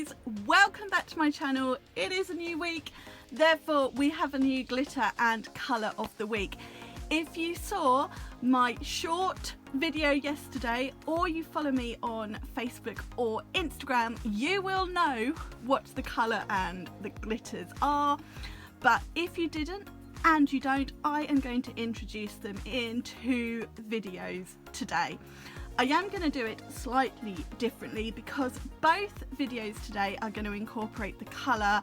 lovelies, welcome back to my channel. It is a new week, therefore we have a new glitter and colour of the week. If you saw my short video yesterday or you follow me on Facebook or Instagram, you will know what the colour and the glitters are, but if you didn't and you don't, I am going to introduce them in 2 videos today. I am going to do it slightly differently because both videos today are going to incorporate the colour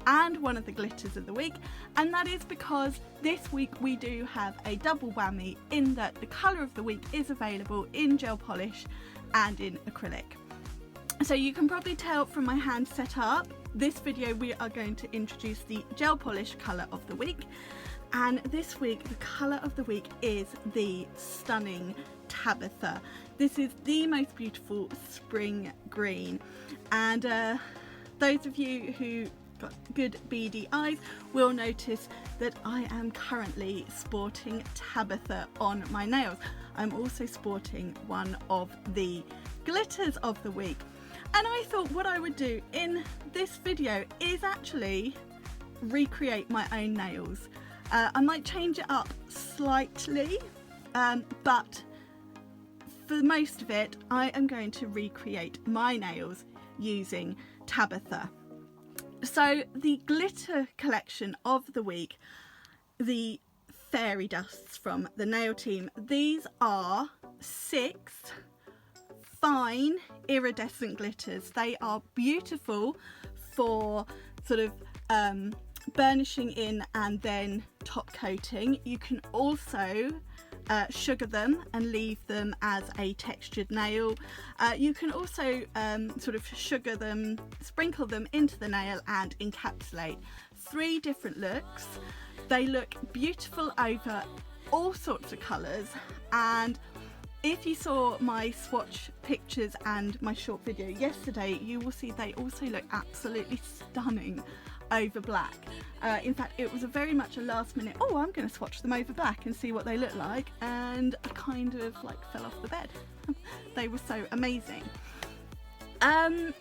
and one of the glitters of the week, and that is because this week we do have a double whammy in that the colour of the week is available in gel polish and in acrylic. So you can probably tell from my hand set up, this video we are going to introduce the gel polish colour of the week, and this week the colour of the week is the stunning Tabitha. This is the most beautiful spring green, and those of you who got good beady eyes will notice that I am currently sporting Tabitha on my nails. I'm also sporting one of the glitters of the week, and I thought what I would do in this video is actually recreate my own nails. I might change it up slightly, but for most of it I am going to recreate my nails using Tabitha. So the glitter collection of the week, the fairy dusts from the nail team, these are 6 fine iridescent glitters. They are beautiful for sort of burnishing in and then top coating. You can also sugar them and leave them as a textured nail. You can also sort of sugar them, sprinkle them into the nail and encapsulate. 3 different looks. They look beautiful over all sorts of colours, and if you saw my swatch pictures and my short video yesterday, you will see they also look absolutely stunning over black. In fact, it was very much a last minute, oh, I'm going to swatch them over black and see what they look like, and I kind of like fell off the bed. They were so amazing. I'm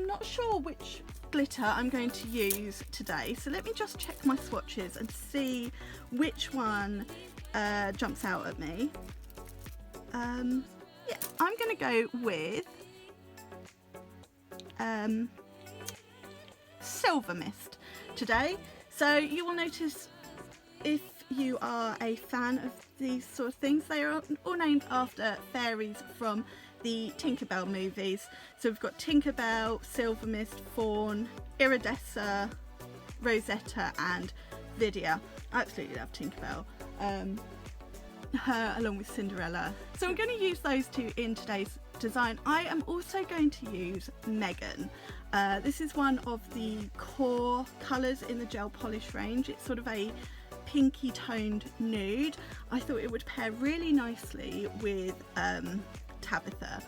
not sure which glitter I'm going to use today, so let me just check my swatches and see which one jumps out at me. Yeah, I'm going to go with Silver Mist today. So you will notice, if you are a fan of these sort of things, they are all named after fairies from the Tinkerbell movies. So we've got Tinkerbell, Silver Mist, Fawn, Iridescent, Rosetta and Vidya. I absolutely love Tinkerbell. Her along with Cinderella. So I'm going to use those 2 in today's design. I am also going to use Megan. This is one of the core colours in the gel polish range. It's sort of a pinky toned nude. I thought it would pair really nicely with Tabitha.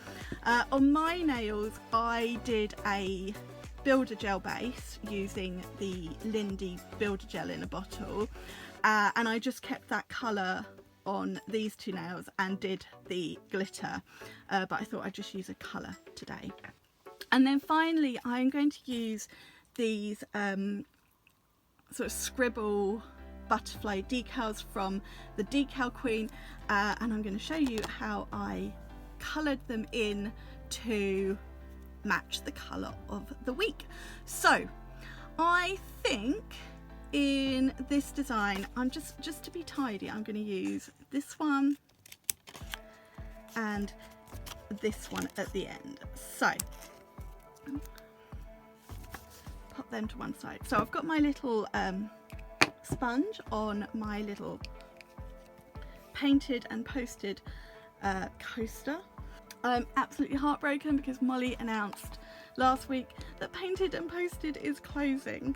On my nails I did a builder gel base using the Lindy builder gel in a bottle, and I just kept that colour on these 2 nails and did the glitter, but I thought I'd just use a colour today. And then finally I'm going to use these sort of scribble butterfly decals from the Decal Queen, and I'm going to show you how I coloured them in to match the colour of the week. So I think in this design, I'm just to be tidy, I'm going to use this one and this one at the end. So pop them to one side. So I've got my little sponge on my little painted and posted coaster. I'm absolutely heartbroken because Molly announced last week that Painted and Posted is closing.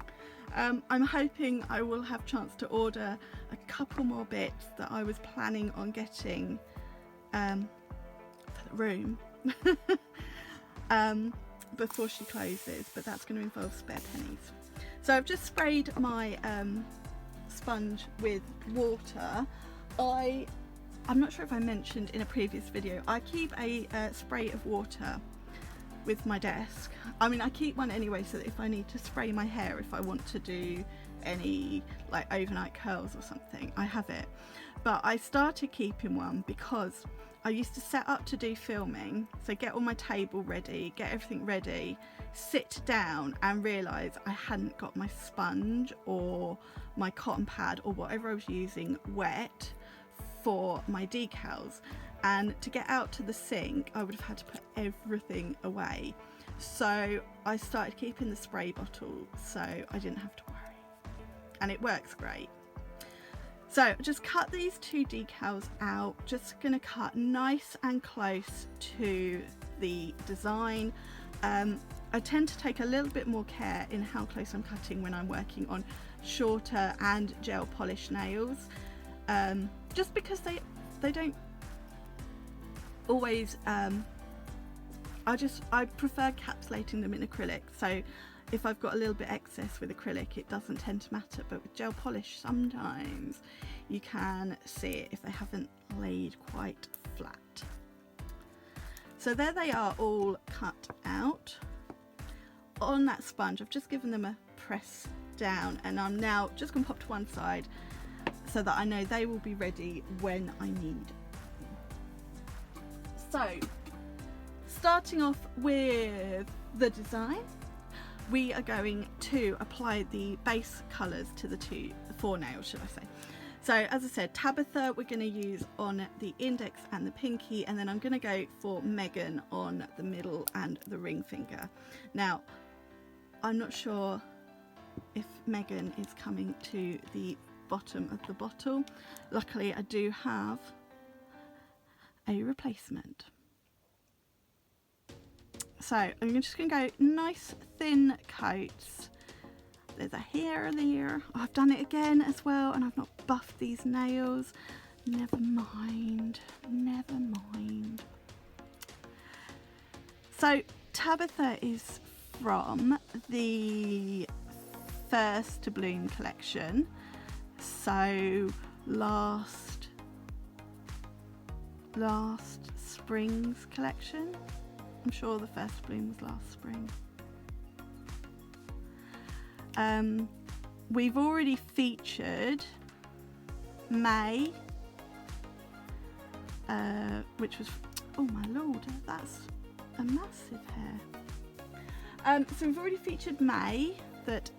I'm hoping I will have a chance to order a couple more bits that I was planning on getting for the room before she closes, but that's going to involve spare pennies. So I've just sprayed my sponge with water. I'm not sure if I mentioned in a previous video, I keep a spray of water with my desk. I mean, I keep one anyway so that if I need to spray my hair, if I want to do any like overnight curls or something, I have it. But I started keeping one because I used to set up to do filming, so get all my table ready, get everything ready, sit down and realise I hadn't got my sponge or my cotton pad or whatever I was using wet for my decals, and to get out to the sink I would have had to put everything away. So I started keeping the spray bottle so I didn't have to worry, and it works great. So just cut these two decals out, just going to cut nice and close to the design. I tend to take a little bit more care in how close I'm cutting when I'm working on shorter and gel polish nails, just because they don't always, I prefer capsulating them in acrylic, so if I've got a little bit excess with acrylic it doesn't tend to matter, but with gel polish sometimes you can see it if they haven't laid quite flat. So there they are, all cut out. On that sponge I've just given them a press down, and I'm now just going to pop to one side so that I know they will be ready when I need them. So starting off with the design, we are going to apply the base colours to the four nails, should I say. So as I said, Tabitha we're going to use on the index and the pinky, and then I'm going to go for Megan on the middle and the ring finger. Now I'm not sure if Megan is coming to the bottom of the bottle. Luckily I do have a replacement. So I'm just going to go nice thin coats. There's a hair there. Oh, I've done it again as well, and I've not buffed these nails. Never mind, never mind. So Tabitha is from the First to Bloom collection. So last spring's collection. I'm sure the First Bloom was last spring. We've already featured May, which was, oh my lord, that's a massive hair. So we've already featured May, that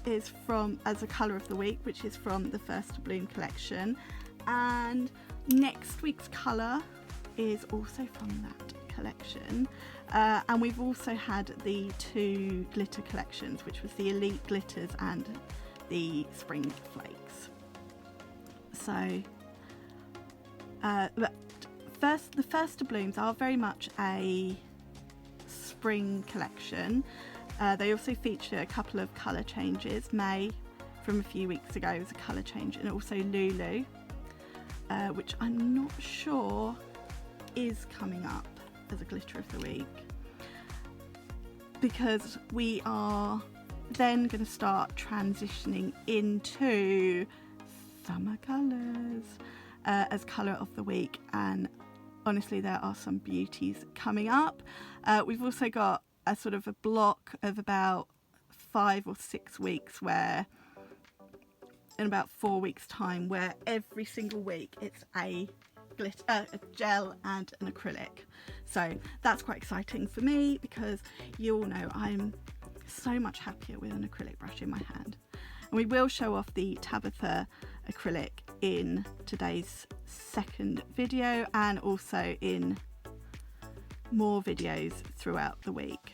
is from, as a colour of the week, which is from the First to Bloom collection, and next week's colour is also from that collection. And we've also had the two glitter collections, which was the Elite Glitters and the Spring Flakes. So but the First to Blooms are very much a spring collection. They also feature a couple of colour changes. May from a few weeks ago was a colour change, and also Lulu, which I'm not sure is coming up as a glitter of the week, because we are then going to start transitioning into summer colours as colour of the week, and honestly there are some beauties coming up. We've also got a sort of a block of about 5 or 6 weeks, where in about 4 weeks time, where every single week it's a gel and an acrylic. So that's quite exciting for me, because you all know I'm so much happier with an acrylic brush in my hand. And we will show off the Tabitha acrylic in today's second video, and also in more videos throughout the week.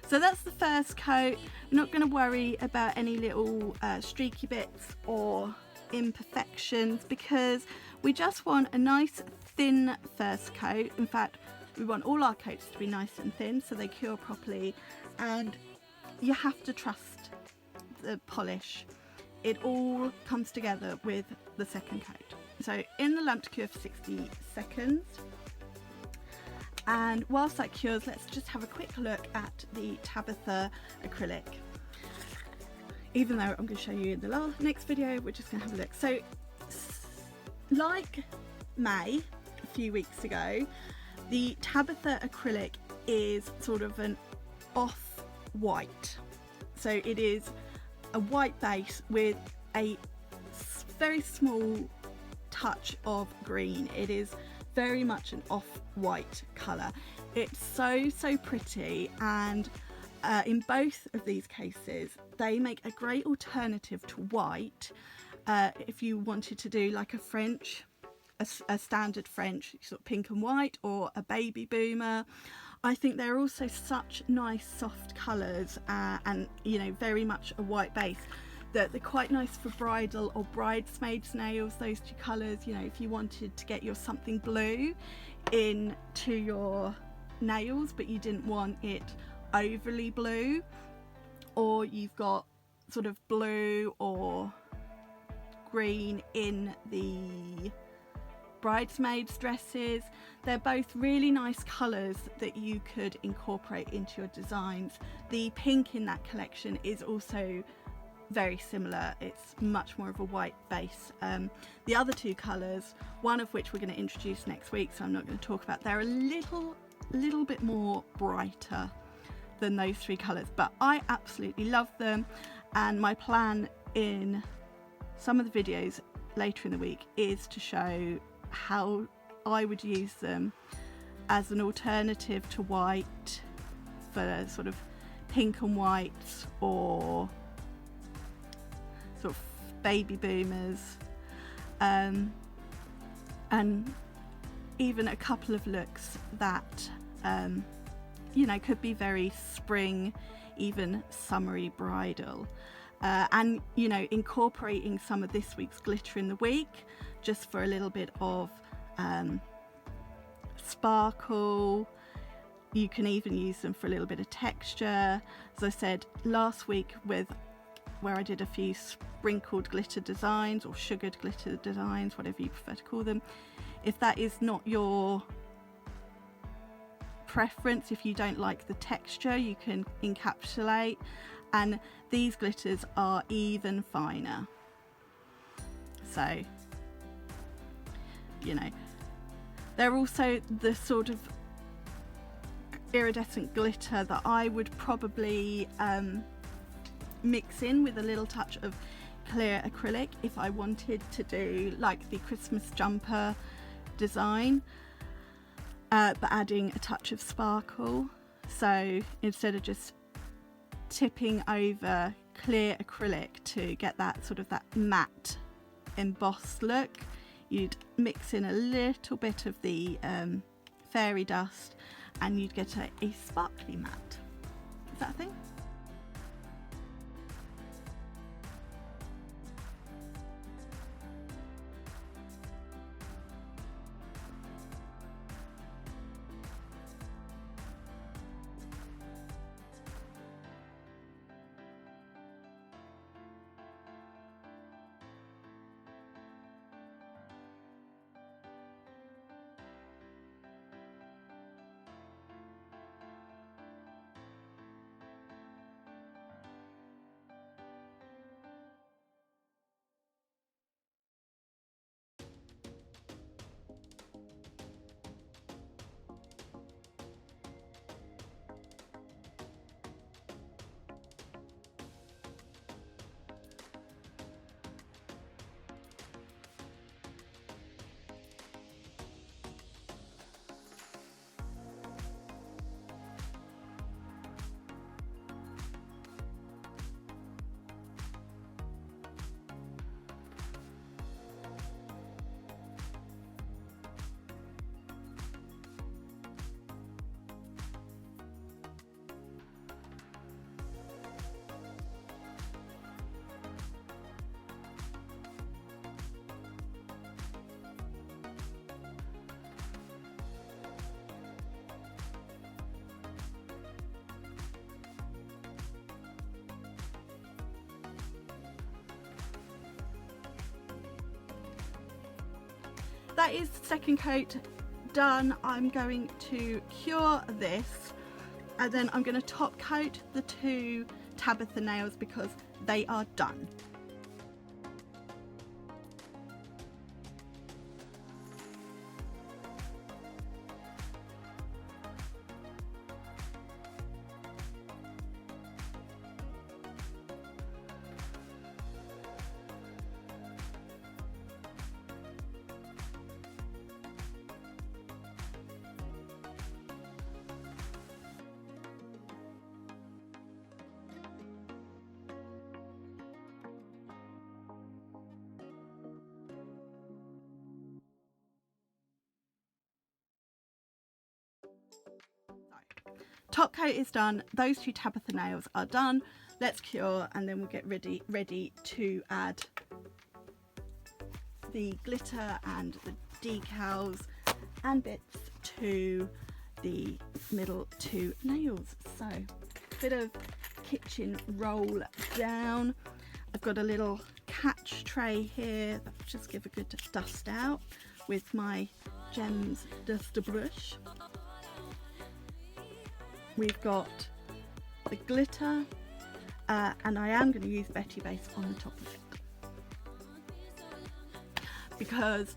So that's the first coat. I'm not going to worry about any little streaky bits or imperfections, because we just want a nice thin first coat. In fact, We want all our coats to be nice and thin so they cure properly, and you have to trust the polish. It all comes together with the second coat. So in the lamp to cure for 60 seconds. And whilst that cures, let's just have a quick look at the Tabitha acrylic. Even though I'm going to show you in the next video, we're just going to have a look. So like May a few weeks ago, the Tabitha acrylic is sort of an off-white. So it is a white base with a very small touch of green. It is very much an off-white colour. It's so pretty, and in both of these cases they make a great alternative to white if you wanted to do like a French, a standard French sort of pink and white, or a baby boomer. I think they're also such nice soft colours and you know, very much a white base, that they're quite nice for bridal or bridesmaids nails, those two colours. You know, if you wanted to get your something blue into your nails but you didn't want it overly blue, or you've got sort of blue or green in the bridesmaids dresses, they're both really nice colours that you could incorporate into your designs. The pink in that collection is also very similar. It's much more of a white base. The other two colours, one of which we're going to introduce next week, so I'm not going to talk about, they're a little bit more brighter than those three colours, but I absolutely love them. And my plan in some of the videos later in the week is to show how I would use them as an alternative to white for sort of pink and white, or sort of baby boomers, and even a couple of looks that you know, could be very spring, even summery bridal, and you know, incorporating some of this week's glitter in the week just for a little bit of sparkle. You can even use them for a little bit of texture. As I said last week, where I did a few sprinkled glitter designs or sugared glitter designs, whatever you prefer to call them, if that is not your preference, if you don't like the texture, you can encapsulate, and these glitters are even finer. So, you know, they're also the sort of iridescent glitter that I would probably mix in with a little touch of clear acrylic if I wanted to do like the Christmas jumper design, but adding a touch of sparkle. So instead of just tipping over clear acrylic to get that sort of that matte embossed look, you'd mix in a little bit of the fairy dust and you'd get a sparkly matte. Is that a thing? that is the second coat done. I'm going to cure this, and then I'm going to top coat the 2 Tabitha nails because they are done. Top coat is done. Those 2 Tabitha nails are done. Let's cure, and then we'll get ready to add the glitter and the decals and bits to the middle 2 nails. So bit of kitchen roll down. I've got a little catch tray here that I'll just give a good dust out with my Gems duster brush. We've got the glitter, and I am going to use Betty Base on the top of it because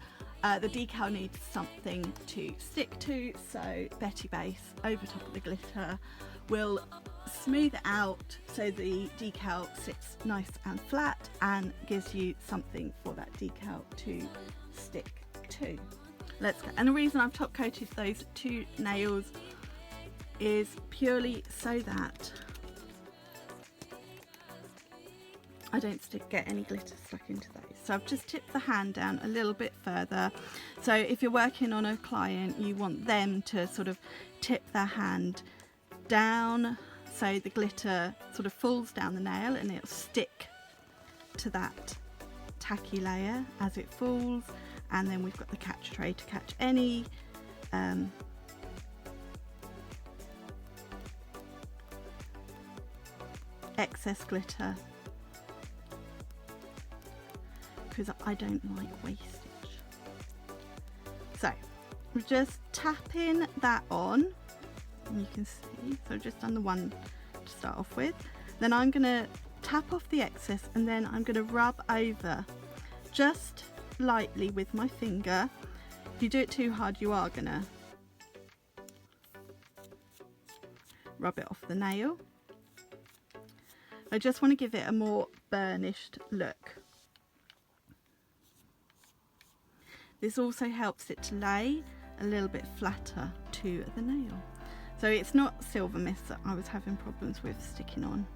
the decal needs something to stick to, so Betty Base over top of the glitter will smooth it out so the decal sits nice and flat and gives you something for that decal to stick to. Let's go. And the reason I've top coated those 2 nails is purely so that I don't get any glitter stuck into those. So I've just tipped the hand down a little bit further. So if you're working on a client, you want them to sort of tip their hand down so the glitter sort of falls down the nail and it'll stick to that tacky layer as it falls. And then we've got the catch tray to catch any excess glitter, because I don't like wastage. So we're just tapping that on, and you can see, so I've just done the one to start off with. Then I'm going to tap off the excess, and then I'm going to rub over just lightly with my finger. If you do it too hard, you are going to rub it off the nail. I just want to give it a more burnished look. This also helps it to lay a little bit flatter to the nail. So it's not silver mist that I was having problems with sticking on.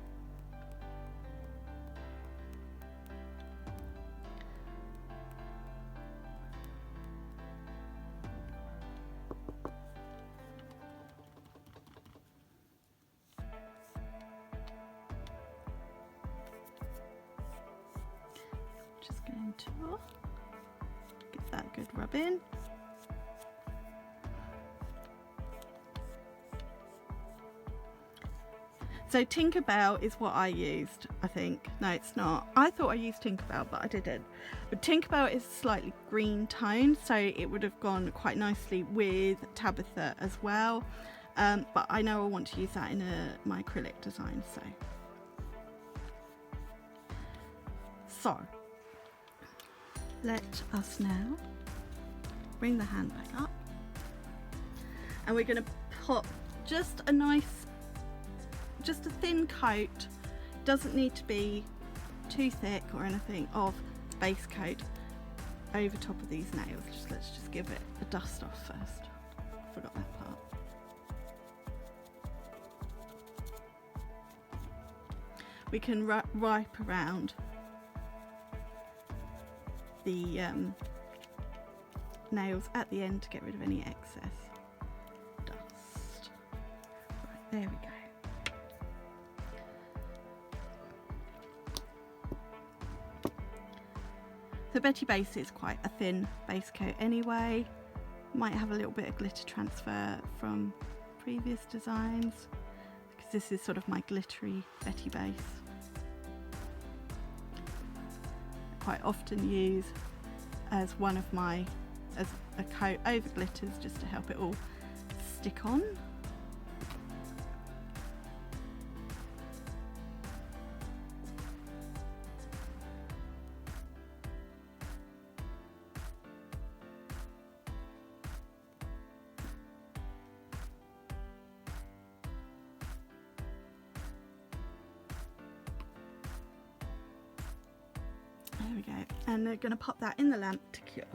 Just going to give that a good rub in. So Tinkerbell is what I used, I think. No, it's not. I thought I used Tinkerbell, but I didn't. But Tinkerbell is slightly green toned, so it would have gone quite nicely with Tabitha as well. But I know I want to use that in my acrylic design, so let us now bring the hand back up, and we're going to put just a thin coat, doesn't need to be too thick or anything, of base coat over top of these nails. Let's just give it a dust off first. Forgot that part. We can wipe around the nails at the end to get rid of any excess dust. Right, there we go. So Betty Base is quite a thin base coat anyway. Might have a little bit of glitter transfer from previous designs, because this is sort of my glittery Betty Base. Quite often use as one of my as a coat over glitters just to help it all stick on. There we go, and they're going to pop that in the lamp to cure.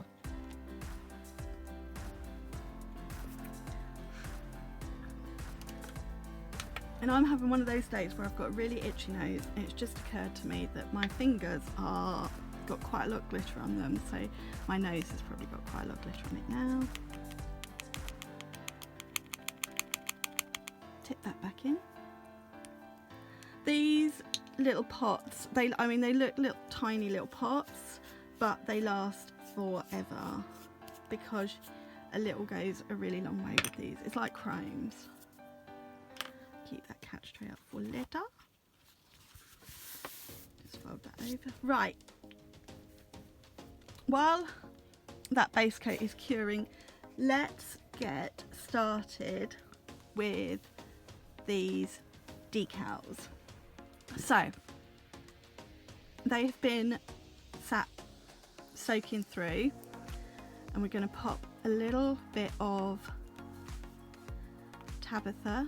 And I'm having one of those days where I've got a really itchy nose, and it's just occurred to me that my fingers are got quite a lot of glitter on them, so my nose has probably got quite a lot of glitter on it now. Tip that back in. These little pots, they look little tiny little pots, but they last forever because a little goes a really long way with these. It's like chromes. Keep that catch tray up for later. Just fold that over. Right, while that base coat is curing, let's get started with these decals. So they've been sat soaking through, and we're going to pop a little bit of Tabitha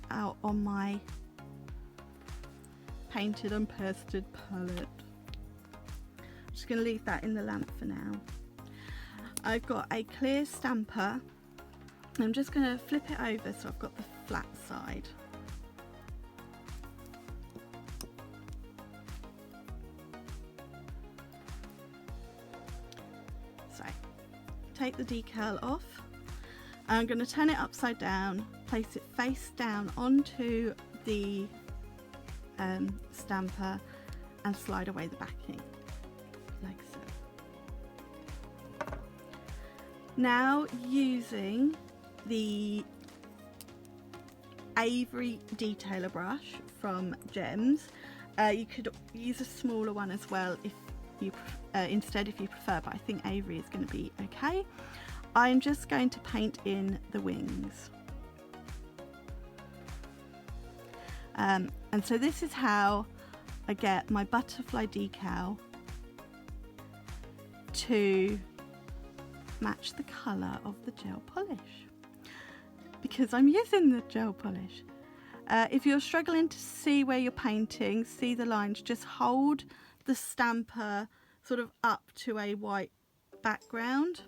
out on my painted and pasted palette. I'm just going to leave that in the lamp for now. I've got a clear stamper. I'm just going to flip it over so I've got the flat side. So take the decal off. I'm going to turn it upside down, place it face down onto the stamper and slide away the backing like so. Now, using the Avery detailer brush from Gems, you could use a smaller one as well if you instead if you prefer, but I think Avery is going to be okay. I'm just going to paint in the wings. And so this is how I get my butterfly decal to match the colour of the gel polish, because I'm using the gel polish. If you're struggling to see where you're painting, see the lines, just hold the stamper sort of up to a white background.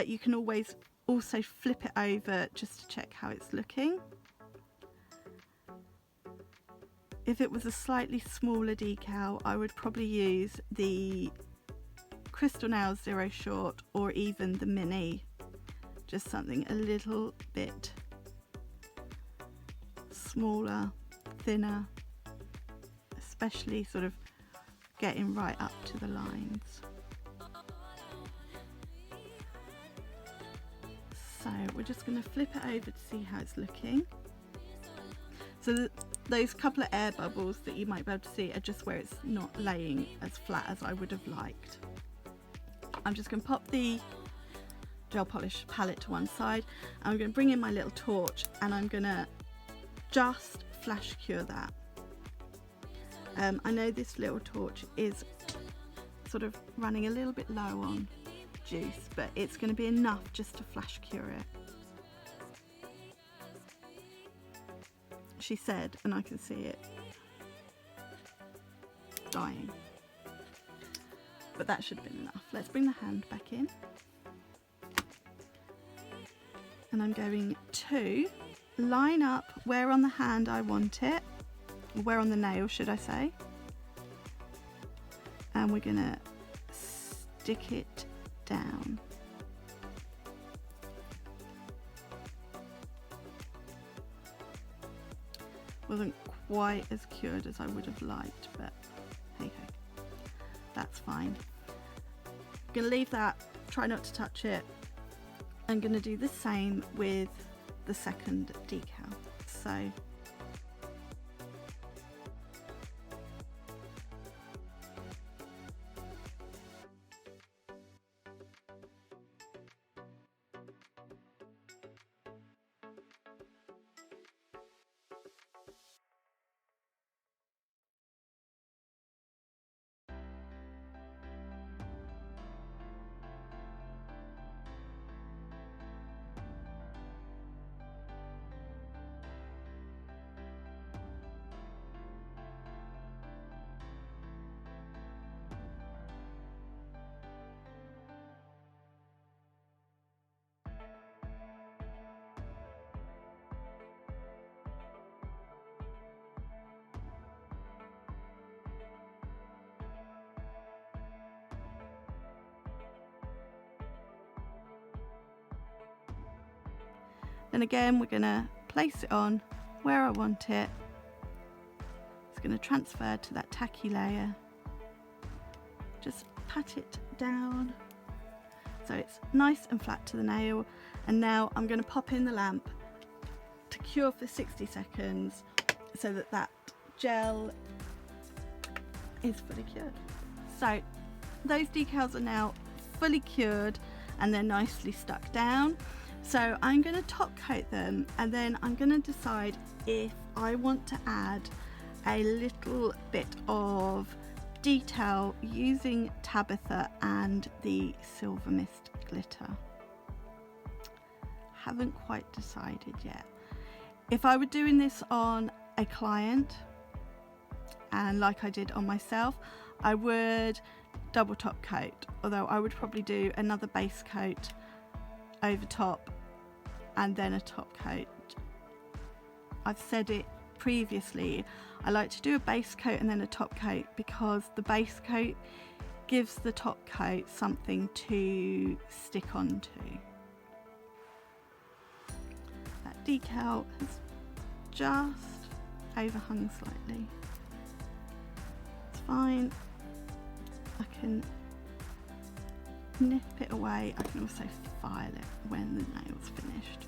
You can always also flip it over just to check how it's looking. If it was a slightly smaller decal, I would probably use the Crystal Nails Zero Short or even the Mini, just something a little bit smaller, thinner, especially sort of getting right up to the lines. So we're just going to flip it over to see how it's looking. So those couple of air bubbles that you might be able to see are just where it's not laying as flat as I would have liked. I'm just going to pop the gel polish palette to one side. I'm going to bring in my little torch and I'm going to just flash cure that. I know this little torch is sort of running a little bit low on juice, but it's going to be enough just to flash cure it. She said, and I can see it dying, but that should have been enough. Let's bring the hand back in, and I'm going to line up where on the hand I want it, or where on the nail should I say, and we're gonna stick it down. Wasn't quite as cured as I would have liked, but hey ho, that's fine. I'm gonna leave that, try not to touch it. I'm gonna do the same with the second decal. So Then again, we're going to place it on where I want it. It's going to transfer to that tacky layer. Just pat it down so it's nice and flat to the nail. And now I'm going to pop in the lamp to cure for 60 seconds so that that gel is fully cured. So those decals are now fully cured and they're nicely stuck down. So I'm going to top coat them, and then I'm going to decide if I want to add a little bit of detail using Tabitha and the Silver Mist glitter. Haven't quite decided yet. If I were doing this on a client, and like I did on myself, I would double top coat, although I would probably do another base coat over top and then a top coat. I've said it previously, I like to do a base coat and then a top coat because the base coat gives the top coat something to stick onto. That decal has just overhung slightly. It's fine. I can nip it away. I can also file it when the nail's finished.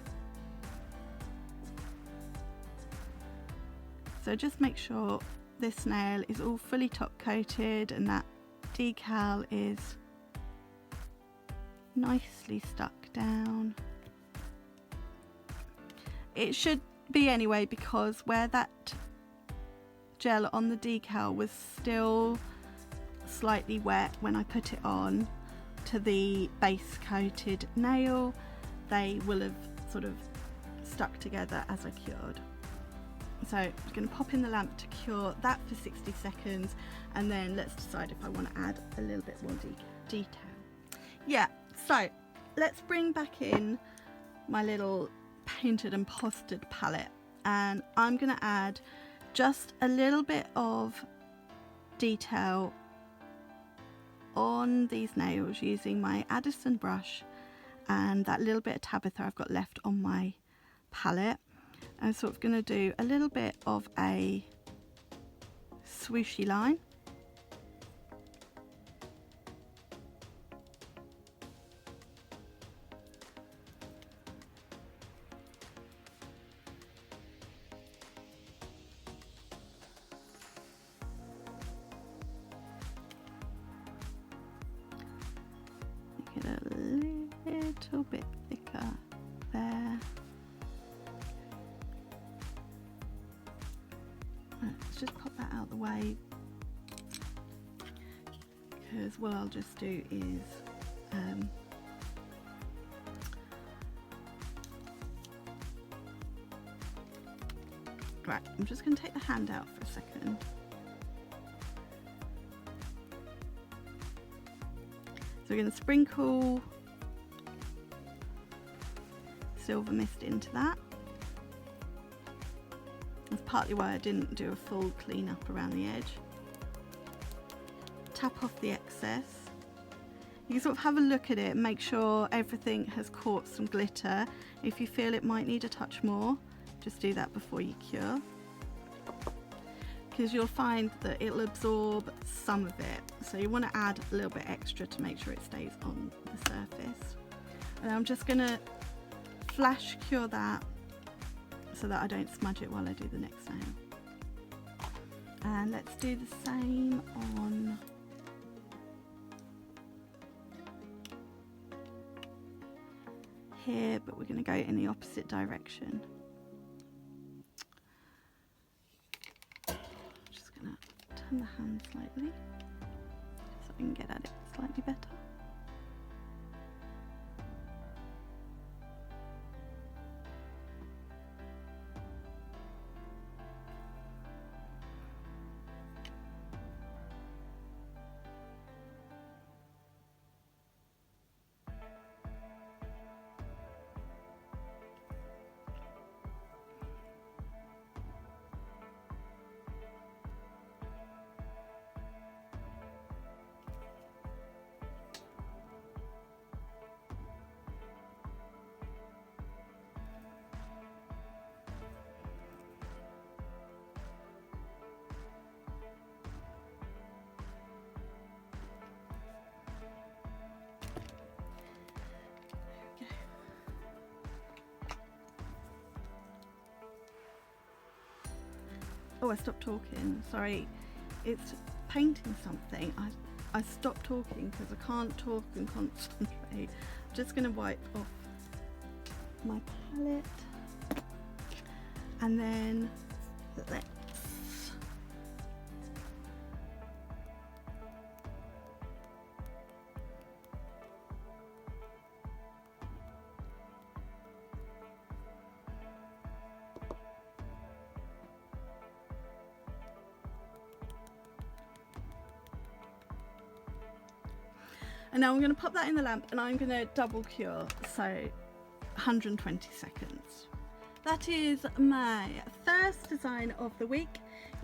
So just make sure this nail is all fully top coated and that decal is nicely stuck down. It should be anyway, because where that gel on the decal was still slightly wet when I put it on to the base coated nail, they will have sort of stuck together as I cured. So I'm going to pop in the lamp to cure that for 60 seconds, and then let's decide if I want to add a little bit more detail. Yeah, so let's bring back in my little painted and posted palette, and I'm going to add just a little bit of detail on these nails using my Addison brush and that little bit of Tabitha I've got left on my palette. I'm sort of going to do a little bit of a swooshy line. Make it a little bit thicker there. Let's just pop that out of the way, because what I'll just do is right, I'm just going to take the hand out for a second. So we're going to sprinkle Silver Mist into that. That's partly why I didn't do a full clean up around the edge. Tap off the excess. You can sort of have a look at it and make sure everything has caught some glitter. If you feel it might need a touch more, just do that before you cure, because you'll find that it'll absorb some of it. So you want to add a little bit extra to make sure it stays on the surface. And I'm just going to flash cure that so that I don't smudge it while I do the next nail. And let's do the same on here, but we're going to go in the opposite direction. Just going to turn the hand slightly so I can get at it slightly better. I stopped talking, sorry, it's painting something. I stopped talking because I can't talk and concentrate. I'm just going to wipe off my palette, and then let's and now I'm going to pop that in the lamp, and I'm going to double cure, so 120 seconds. That is my first design of the week,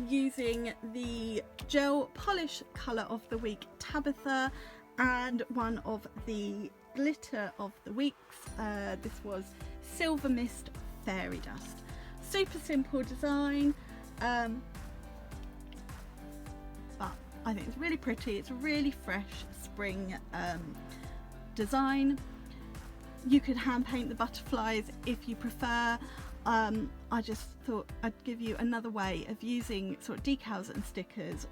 using the gel polish colour of the week, Tabitha, and one of the glitter of the weeks. This was Silver Mist Fairy Dust. Super simple design, but I think it's really pretty. It's a really fresh spring design. You could hand paint the butterflies if you prefer. I just thought I'd give you another way of using sort of decals and stickers,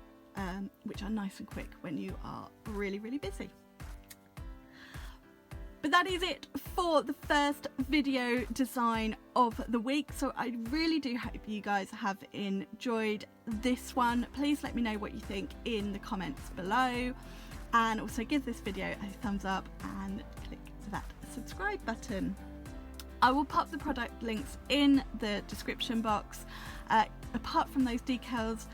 which are nice and quick when you are really, really busy. But that is it for the first video design of the week. So I really do hope you guys have enjoyed this one. Please let me know what you think in the comments below, and also give this video a thumbs up and click that subscribe button. I will pop the product links in the description box. Apart from those decals,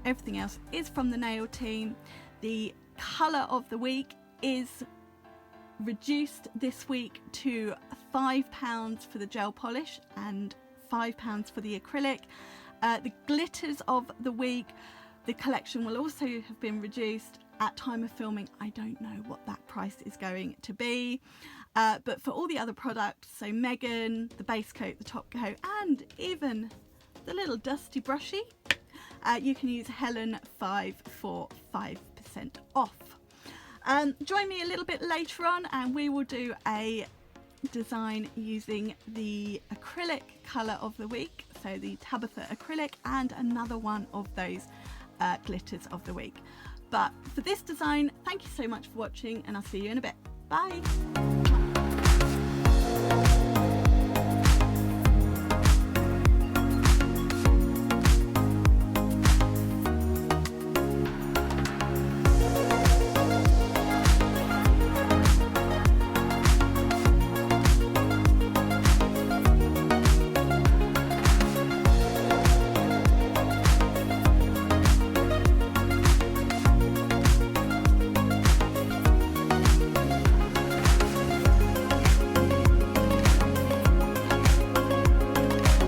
everything else is from the nail team. The colour of the week is reduced this week to £5 for the gel polish and £5 for the acrylic. The glitters of the week, the collection will also have been reduced. At time of filming, I don't know what that price is going to be, but for all the other products, so Megan, the base coat, the top coat, and even the little dusty brushy, you can use Helen 5 for 5% off. Join me a little bit later on, and we will do a design using the acrylic colour of the week, so the Tabitha acrylic, and another one of those glitters of the week. But for this design, thank you so much for watching, and I'll see you in a bit. Bye!